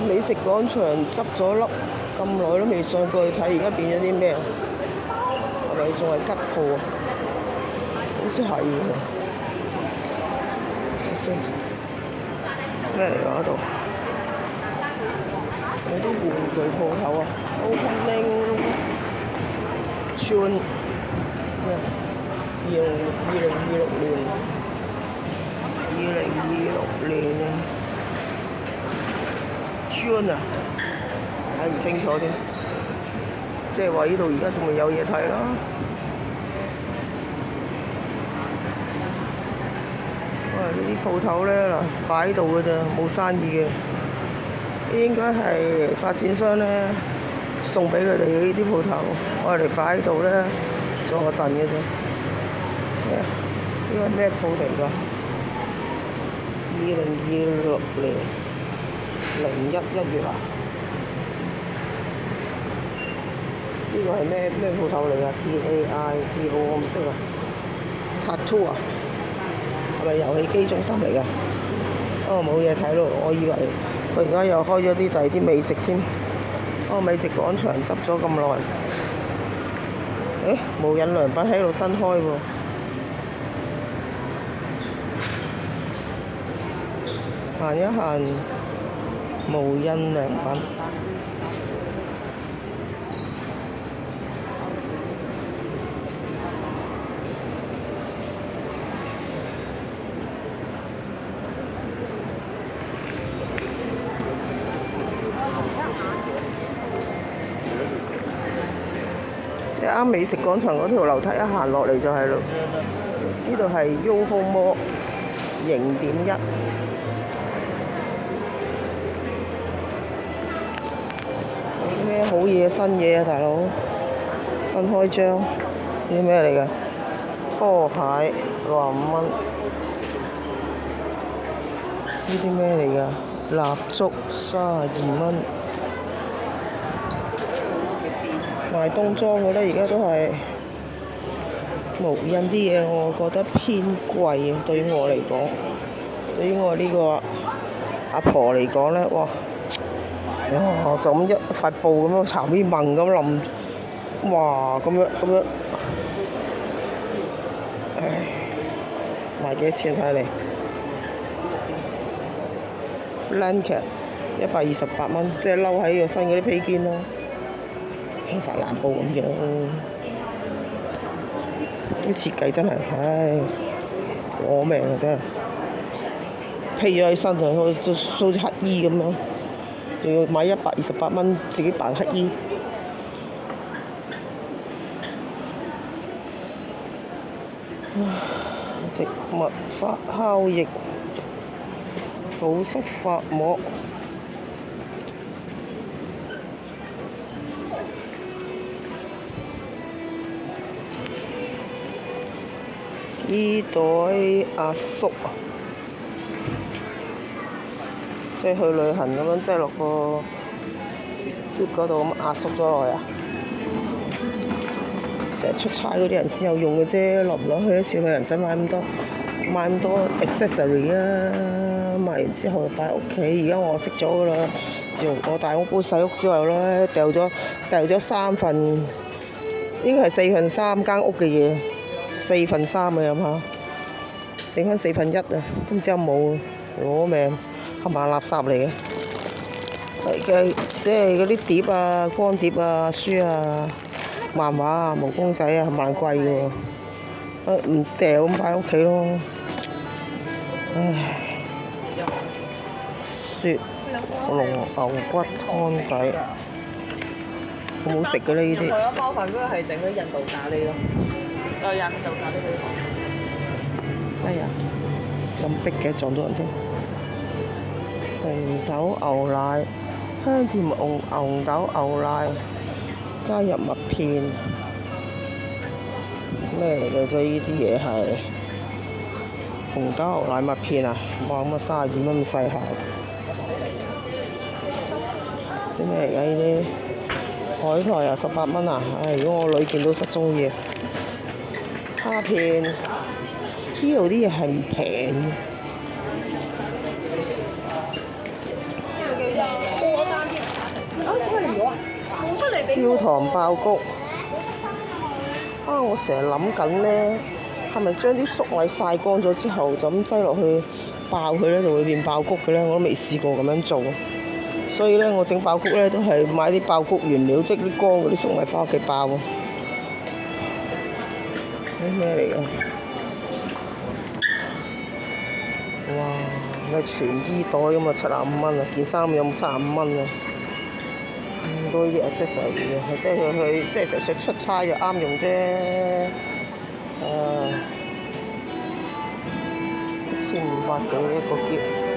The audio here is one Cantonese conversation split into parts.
美食廣場執咗笠，咁耐都未上過去睇，而家變咗啲咩啊？係咪仲係吉鋪啊？好似係喎。咩嚟㗎嗰度？有啲玩具鋪頭啊 ，Opening June 2026年June 啊，睇唔清楚添，即係話呢度而家仲未有嘢睇啦。呢啲鋪頭咧嗱，擺喺度嘅咋，冇生意嘅。應該係發展商咧送俾佢哋呢啲鋪頭，我哋擺喺度咧坐陣嘅啫。呢個係咩鋪嚟㗎？2026年01月啊？呢個係咩鋪頭嚟㗎？TAITO 我唔識啊。Tattoo 啊？係咪遊戲機中心嚟㗎？哦，冇嘢睇咯，我以為佢而家又開咗啲第二啲美食添。哦，美食廣場執咗咁耐，無印良品喺度新開喎。行一行無印良品。即係啱美食廣場嗰條樓梯一行落嚟就係咯。呢度係 YOHO Mall 0.1。有啲咩好嘢新嘢啊，大佬？新開張，呢啲咩嚟㗎？拖鞋65蚊。呢啲咩嚟㗎？蠟燭32蚊。賣冬裝嘅咧，而家都係無印啲嘢，我覺得偏貴啊。對於我嚟講，對於我呢個阿婆嚟講咧，哇！就咁一塊布咁樣搽啲紋咁淋，哇！咁樣，唉，賣幾多錢睇嚟 ？Blanket 128蚊，即係褸喺個身嗰啲披肩咯。法蘭布咁樣，啲設計真係，唉，攞命啊真係，披咗喺身就好似乞衣咁樣，仲要買128蚊自己扮乞衣。植物發酵液、保濕髮膜。呢袋壓縮啊，即係去旅行咁樣，即係落個篋嗰度咁壓縮咗落去啊！成日出差嗰啲人先有用嘅啫，落唔落去少女人使買咁多 accessory 啊！買完之後就擺喺屋企。而家我識咗㗎啦，自從我大屋搬細屋之後咧，掉咗3份，應該係4分3間屋嘅嘢。4分3啊，你諗下，剩翻1/4啊，都唔知有冇，攞命，冚唪唥垃圾嚟嘅。即係嗰啲碟啊、光碟啊、書啊、漫畫啊、毛公仔啊，冚唪唥貴嘅喎。唔掉咁擺喺屋企咯。唉，雪龍牛骨湯底，好唔好食嘅呢？呢啲。除咗包飯嗰個係整嗰印度咖喱咯。印度咖喱幾好。哎呀，咁逼嘅，撞到人添。紅豆牛奶，香甜紅豆牛奶，加入麥片。咩嚟嘅啫？呢啲嘢係紅豆牛奶麥片啊！哇，咁啊32蚊咁細下。啲咩嚟㗎？呢啲海苔啊，18蚊啊！唉，如果我女見到實中意。蝦片，呢度啲嘢係唔平嘅。焦糖爆谷啊！我成日諗緊咧，係咪將啲粟米曬乾咗之後就咁擠落去爆佢咧，就會變爆谷嘅咧？我都未試過咁樣做，所以咧我整爆谷咧都係買啲爆谷原料，即係啲乾嗰啲粟米翻屋企爆。啲咩嚟㗎？哇！咩全衣袋咁啊，75蚊啊！件衫有冇75蚊啊？咁多啲 accessory 嘅，即係佢去即係成日出差就啱用啫。1500幾一個篋，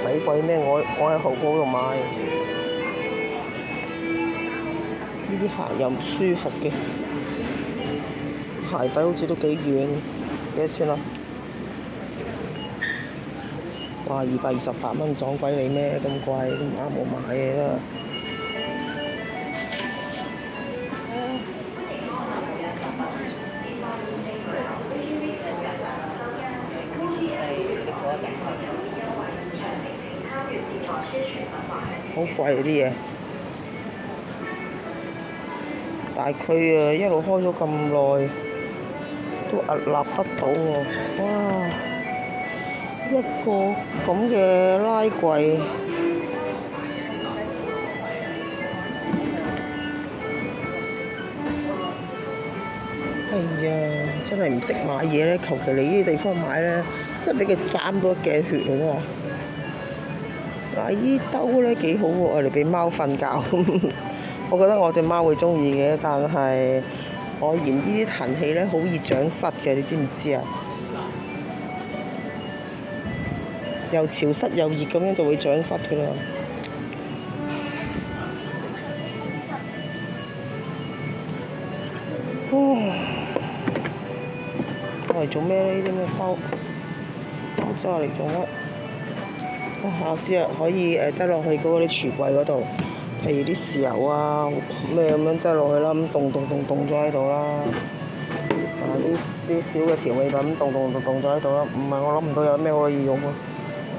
使鬼咩？我喺淘寶度買，呢啲鞋又唔舒服嘅，鞋底好似都幾軟，幾多錢啊？哇！228蚊，撞鬼你咩？咁貴都唔啱我買嘅啦。好貴啊啲嘢，但係佢一路開咗咁耐，都屹立不倒喎！哇，一個咁嘅拉櫃，哎呀，真係唔識買嘢咧，求其嚟呢啲地方買咧，真係俾佢斬到一頸血啊！真係。嗱，依兜咧幾好喎，我嚟俾貓瞓覺。我覺得我隻貓會中意嘅，但係我嫌呢啲藤器咧好易長虱嘅，你知唔知啊？又潮濕又熱咁樣就會長虱㗎啦。我嚟做咩呢？呢啲咩兜揸嚟做乜？我知啊，可以擠落去嗰啲櫥櫃嗰度，譬如啲豉油啊咩咁樣擠落去啦，咁凍咗喺度啦。啲小嘅調味品凍咗喺度啦。唔係我諗唔到有咩可以用啊，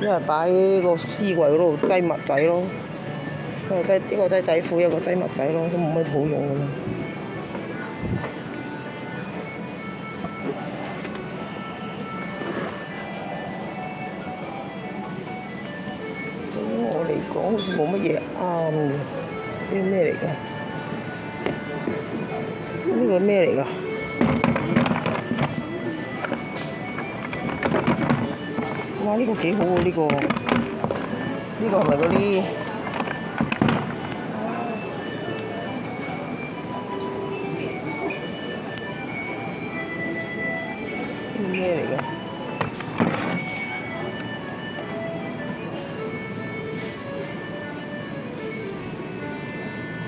因為擺喺個衣櫃嗰度擠襪仔咯，一個擠底褲，一個擠襪仔咯，都冇乜好用㗎啦。講好似冇乜嘢啱嘅，呢個咩嚟㗎？呢個咩嚟㗎？哇！呢個幾好喎，呢個係咪嗰啲咩嚟㗎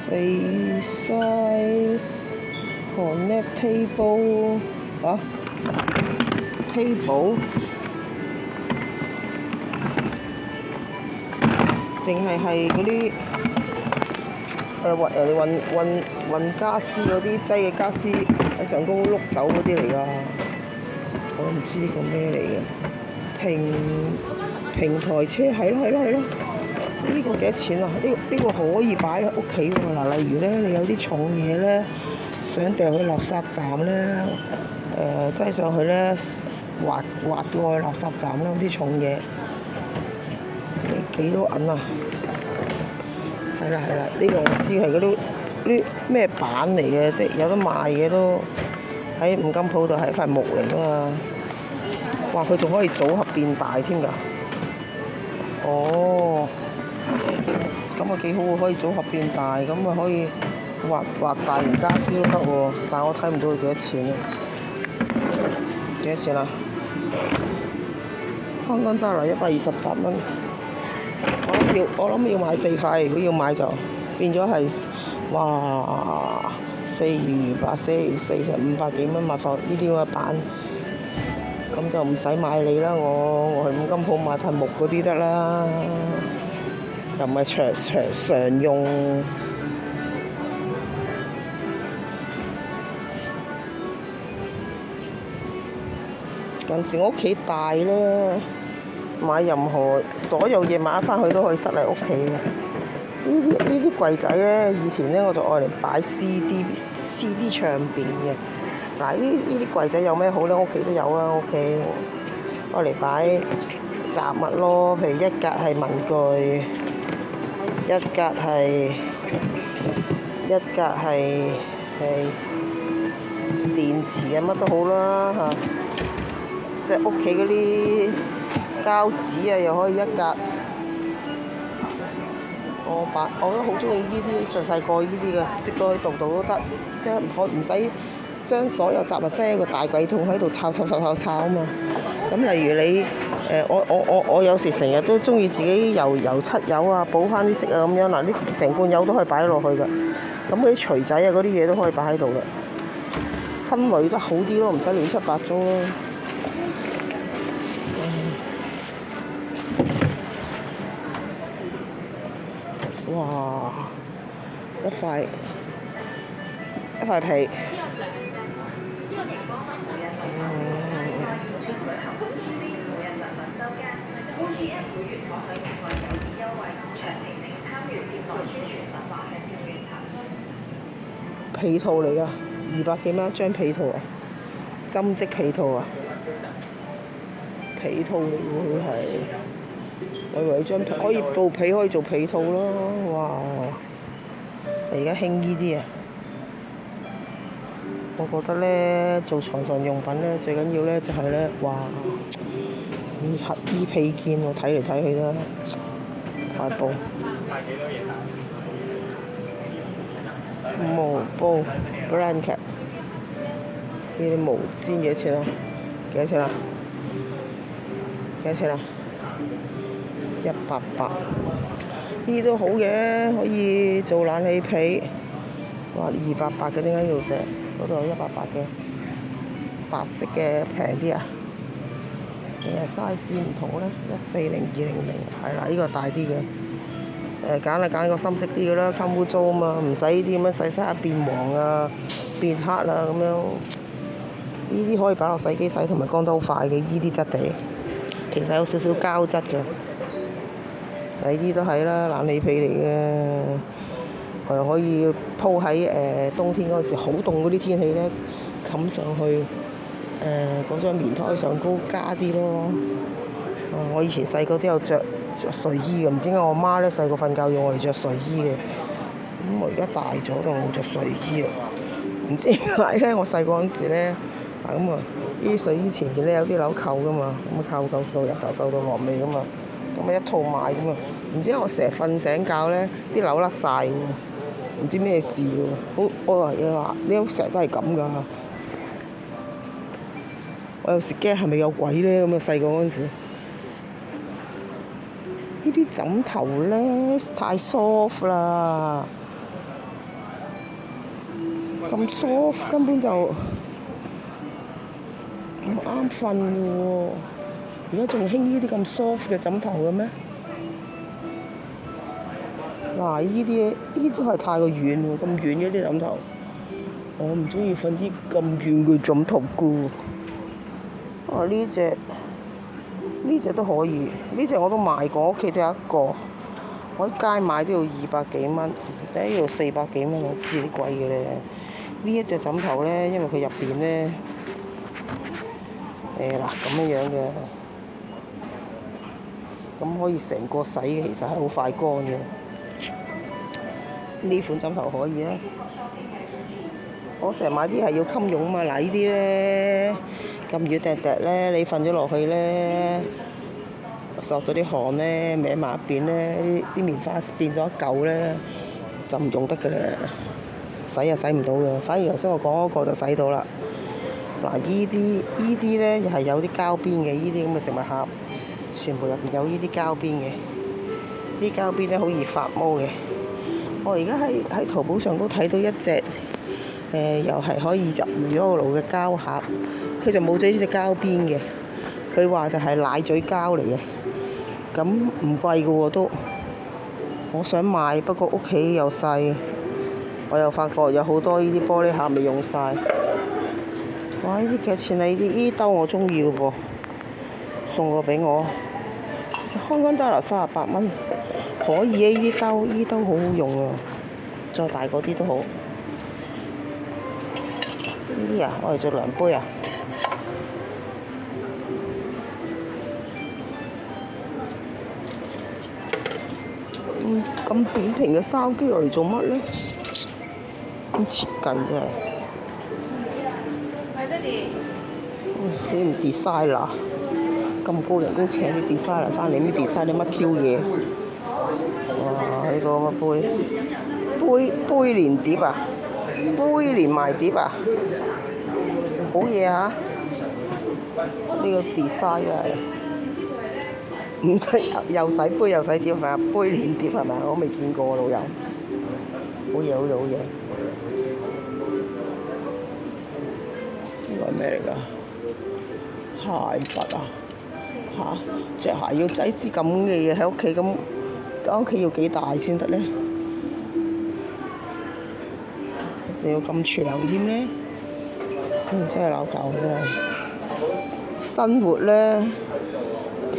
？Seaside Connect Table 啊 ，table 定係嗰啲運家私嗰啲擠嘅家私喺上高碌走嗰啲嚟㗎，我唔知呢個咩嚟嘅。平台車係咯。呢個幾多錢啊？呢個可以擺喺屋企喎。嗱，例如咧，你有啲重嘢咧，想掉去垃圾站咧，擠上去咧，滑過去垃圾站啦，啲重嘢，幾多銀啊？係啦，呢個我知係嗰啲咩板嚟嘅，即係有得賣嘅都喺五金鋪度，係塊木嚟㗎嘛。哇！佢仲可以組合變大添㗎。哦。咁啊幾好喎，可以組合變大，咁啊可以畫大型家私都得喎。但係我睇唔到佢幾多錢啊？幾多錢啊？香港得嚟128蚊。我諗要買4塊，如果要買就變咗係4成500幾蚊買塊呢啲咁嘅板，咁就唔使買你啦。我去五金鋪買塊木嗰啲得啦。又唔係常用，近時我屋企大咧，買所有嘢買翻去都可以塞喺屋企嘅，呢啲櫃仔咧，以前咧我就愛嚟擺 CD 唱片嘅。嗱，呢啲櫃仔有咩好咧？屋企都有啊，屋企愛嚟擺雜物咯，譬如一格係文具，一格係電池啊，乜都好啦嚇。即係屋企嗰啲膠紙啊，又可以一格。我都好中意呢啲細個呢啲嘅，塞到去度都得，即係唔使將所有雜物擠喺個大櫃桶喺度炒啊嘛。咁例如你我有時成日都中意自己油漆油啊，補翻啲色啊咁樣嗱，呢成罐油都可以擺落去㗎。咁嗰啲錘仔啊嗰啲嘢都可以擺喺度㗎，分類得好啲咯，唔使亂七八糟咯。哇！一塊皮，皮套嚟㗎，200幾蚊一張皮套啊，針織皮套啊，皮套嚟喎佢係。我以為張皮可以布皮可以做皮套咯，哇！而家興呢啲啊，我覺得咧做床上用品咧最緊要咧就係咧，哇！呢黑衣披肩我睇嚟睇去啦，塊布。毛布 blanket 呢啲毛氈幾多錢啊？幾多錢啊？180，呢啲都好嘅，可以做冷氣被。哇，280嘅點解要寫？嗰度有180嘅，白色嘅平啲啊？定係 size 唔同咧？140200係啦，呢個大啲嘅。揀個深色啲嘅啦，襟污糟啊嘛，唔使呢啲咁樣洗下變黃啊、變黑啊咁樣。呢啲可以擺落洗機洗，同埋乾得好快嘅，呢啲質地。其實有少少膠質嘅。呢啲都係啦，冷氣被嚟嘅，又可以鋪喺冬天嗰陣時好凍嗰啲天氣咧，冚上去嗰張棉胎上高加啲咯。我以前細個都有着睡衣嘅，唔知點解我媽咧細個瞓覺用我嚟着睡衣嘅。咁我而家大咗就冇着睡衣啦。唔知點解咧？我細個嗰陣時咧，咁啊，呢啲睡衣前邊咧有啲紐扣噶嘛，咁扣由頭扣到落尾噶嘛，咁啊一套買噶嘛。唔知我成日瞓醒覺咧，啲紐甩晒喎，唔知咩事喎。我話你成日都係咁噶。我有時驚係咪有鬼咧？咁啊細個嗰陣時。呢啲枕頭咧太 soft 啦，咁 soft 根本就唔啱瞓嘅喎。而家仲興呢啲咁 soft 嘅枕頭嘅咩？嗱，呢啲係太過軟喎，咁軟嘅啲枕頭，我唔中意瞓啲咁軟嘅枕頭嘅。呢隻都可以，呢隻我都買過，屋企都有一個。我喺街買都要200幾蚊，第一要400幾蚊，我知啲貴嘅咧。呢一隻枕頭咧，因為佢入邊咧，嗱咁樣嘅，咁可以成個洗嘅，其實係好快乾嘅。呢款枕頭可以啊！我成日買啲係要襟用啊嘛，嗱呢啲咧。咁軟揼揼咧，你瞓咗落去咧，索咗啲汗咧，歪埋一邊咧，啲棉花變咗一嚿咧，就唔用得嘅啦，洗又洗唔到嘅。反而頭先我講嗰個就洗到啦。嗱，依啲咧又係有啲膠邊嘅，依啲咁嘅食物盒，全部入邊有依啲膠邊嘅。啲膠邊咧好易發毛嘅。我而家喺淘寶上都睇到一隻，又係可以入咗個爐嘅膠盒。佢就冇咗呢隻膠邊嘅，佢話就係奶嘴膠嚟嘅，咁唔貴嘅喎都。我想買，不過屋企又細，我又發覺有好多呢啲玻璃盒未用晒。哇！呢啲幾多錢啊？呢啲兜我中意嘅噃，送個俾我。香港dollar 38蚊，可以啊！依兜好好用啊，再大嗰啲都好。呢啲啊，我嚟做涼杯啊！咁扁平嘅筲箕我嚟做乜咧？咁設計真係。你唔 design 啦？咁高人工請啲 designer 翻嚟，咩 design 啲乜 Q 嘢？哇！呢個乜杯連碟啊？杯連埋碟啊？好嘢啊！呢個 design 係唔使又洗杯又洗碟係咪？杯連碟係咪？我未見過老友。好嘢！呢個係咩嚟㗎？鞋筆啊！隻鞋要擠支咁嘅嘢喺屋企咁，間屋企要幾大先得咧？仲要咁長添咧？真係鬧交真係。生活咧，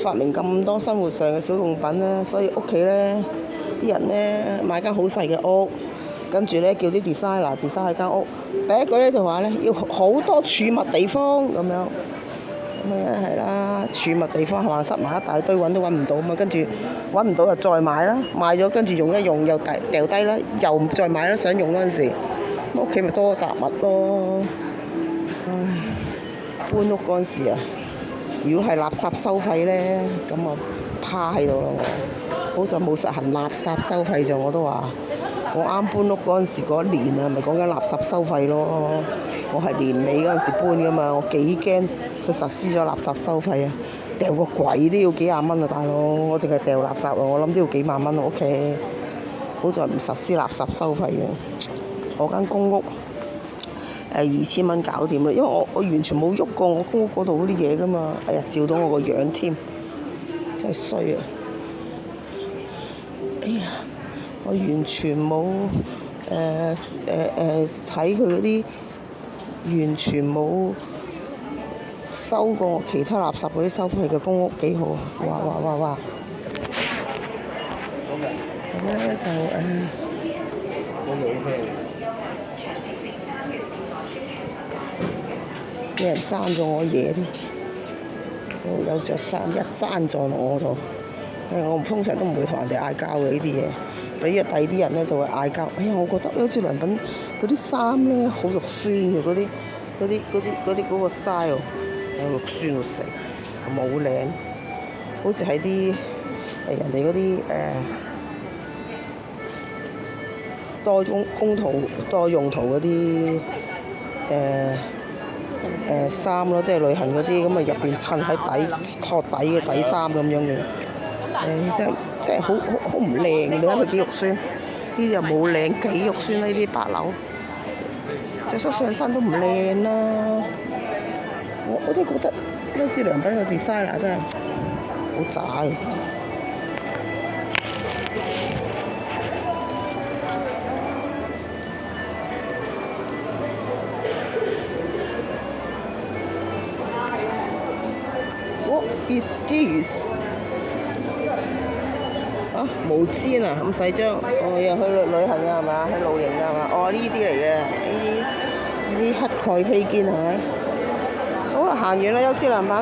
發明咁多生活上嘅小用品咧，所以屋企咧啲人咧買間好細嘅屋，跟住咧叫啲 designer design 間屋。第一個咧就話咧要好多儲物地方咁樣。咁樣係啦，儲物地方係話塞埋一大堆，揾都揾唔到嘛，跟住揾唔到就再買啦，買咗跟住用一用又掉低啦，又再買啦，想用嗰陣時，屋企咪多雜物咯。唉，搬屋嗰陣時啊，如果係垃圾收費咧，咁啊趴喺度咯我，好在冇實行垃圾收費就我都話，我啱搬屋嗰陣時嗰一年啊，咪講緊垃圾收費咯。我係年尾嗰陣時搬噶嘛，我幾驚佢實施咗垃圾收費啊！掉個櫃都要幾廿蚊啊，大佬！我淨係掉垃圾啊，我諗都要幾萬蚊我屋企。好在唔實施垃圾收費嘅。我間公屋2000蚊搞掂啦，因為我完全冇喐過我公屋嗰度嗰啲嘢噶嘛。哎呀，照到我個樣添，真係衰啊！哎呀，我完全冇睇佢嗰啲。完全冇收過我其他垃圾嗰啲收費嘅公屋幾好啊！哇！咁咧就有人爭咗我嘢添，有着衫一爭咗我度。我通常都唔會同人哋嗌交嘅呢啲嘢，俾第二啲人咧就會嗌交。哎呀，我覺得好似良品嗰啲衫咧好肉酸嘅嗰個 style， 肉酸到死，冇領，好似係啲人哋嗰啲多用途嗰啲衫咯，即係旅行嗰啲咁啊，入邊襯喺托底嘅底衫咁樣嘅。真係好唔靚，你睇佢幾肉酸，呢啲又冇領幾肉酸啦，呢啲白褸，着恤上身都唔靚啦。我真係覺得優之良品嘅 designer 真係好渣。What is this？毛氈啊，咁細張，又去旅行㗎係嘛？去露營㗎係嘛？呢啲嚟嘅，呢啲乞丐披肩係咪？好啦，行完啦，優之良品。